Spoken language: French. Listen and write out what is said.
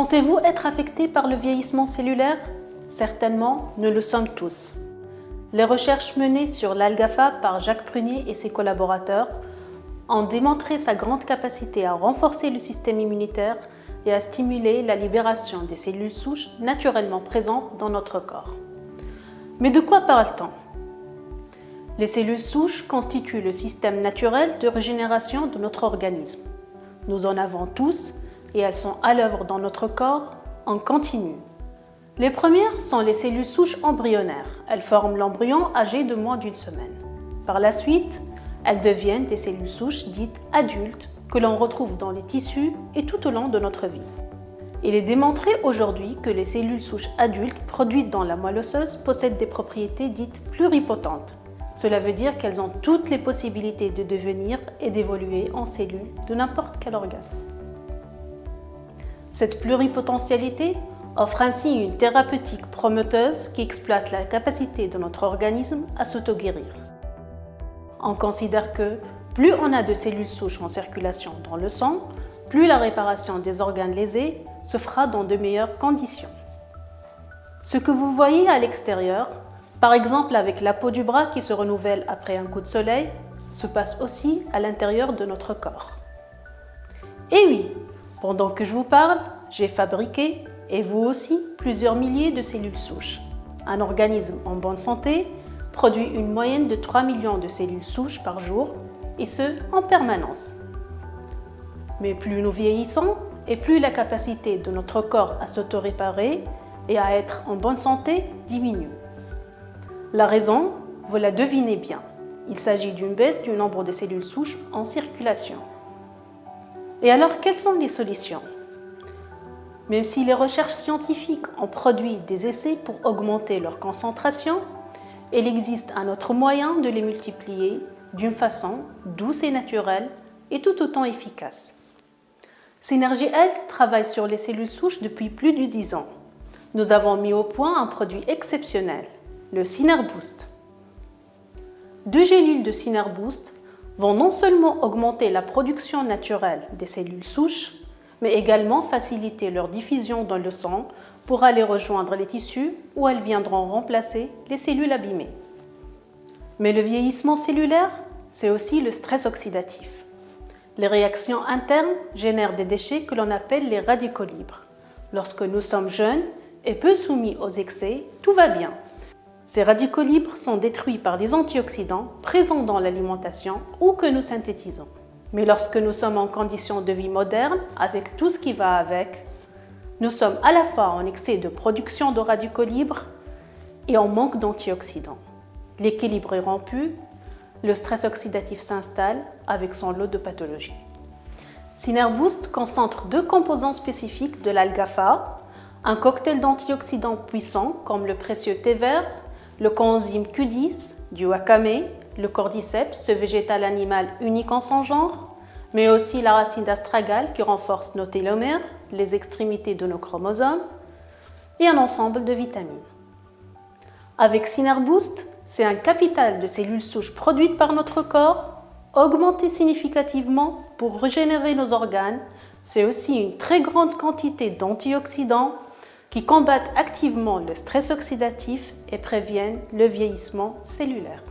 Pensez-vous être affecté par le vieillissement cellulaire? Certainement, nous le sommes tous. Les recherches menées sur l'algafa par Jacques Prunier et ses collaborateurs ont démontré sa grande capacité à renforcer le système immunitaire et à stimuler la libération des cellules souches naturellement présentes dans notre corps. Mais de quoi parle-t-on? Les cellules souches constituent le système naturel de régénération de notre organisme. Nous en avons tous et elles sont à l'œuvre dans notre corps en continu. Les premières sont les cellules souches embryonnaires. Elles forment l'embryon âgé de moins d'une semaine. Par la suite, elles deviennent des cellules souches dites adultes que l'on retrouve dans les tissus et tout au long de notre vie. Il est démontré aujourd'hui que les cellules souches adultes produites dans la moelle osseuse possèdent des propriétés dites pluripotentes. Cela veut dire qu'elles ont toutes les possibilités de devenir et d'évoluer en cellules de n'importe quel organe. Cette pluripotentialité offre ainsi une thérapeutique prometteuse qui exploite la capacité de notre organisme à s'auto-guérir. On considère que plus on a de cellules souches en circulation dans le sang, plus la réparation des organes lésés se fera dans de meilleures conditions. Ce que vous voyez à l'extérieur, par exemple avec la peau du bras qui se renouvelle après un coup de soleil, se passe aussi à l'intérieur de notre corps. Et oui, pendant que je vous parle, j'ai fabriqué, et vous aussi, plusieurs milliers de cellules souches. Un organisme en bonne santé produit une moyenne de 3 millions de cellules souches par jour, et ce, en permanence. Mais plus nous vieillissons, et plus la capacité de notre corps à s'auto-réparer et à être en bonne santé diminue. La raison, vous la devinez bien, il s'agit d'une baisse du nombre de cellules souches en circulation. Et alors, quelles sont les solutions? Même si les recherches scientifiques ont produit des essais pour augmenter leur concentration, il existe un autre moyen de les multiplier d'une façon douce et naturelle et tout autant efficace. Synergy Health travaille sur les cellules souches depuis plus de 10 ans. Nous avons mis au point un produit exceptionnel, le Synerboost. 2 gélules de Synerboost vont non seulement augmenter la production naturelle des cellules souches, mais également faciliter leur diffusion dans le sang pour aller rejoindre les tissus où elles viendront remplacer les cellules abîmées. Mais le vieillissement cellulaire, c'est aussi le stress oxydatif. Les réactions internes génèrent des déchets que l'on appelle les radicaux libres. Lorsque nous sommes jeunes et peu soumis aux excès, tout va bien. Ces radicaux libres sont détruits par les antioxydants présents dans l'alimentation ou que nous synthétisons. Mais lorsque nous sommes en conditions de vie moderne, avec tout ce qui va avec, nous sommes à la fois en excès de production de radicaux libres et en manque d'antioxydants. L'équilibre est rompu, le stress oxydatif s'installe avec son lot de pathologies. Synerboost concentre 2 composants spécifiques de l'algafa, un cocktail d'antioxydants puissants comme le précieux thé vert, le coenzyme Q10, du wakame, le cordyceps, ce végétal animal unique en son genre, mais aussi la racine d'astragale qui renforce nos télomères, les extrémités de nos chromosomes, et un ensemble de vitamines. Avec Synerboost, c'est un capital de cellules souches produites par notre corps, augmenté significativement pour régénérer nos organes. C'est aussi une très grande quantité d'antioxydants qui combattent activement le stress oxydatif et préviennent le vieillissement cellulaire.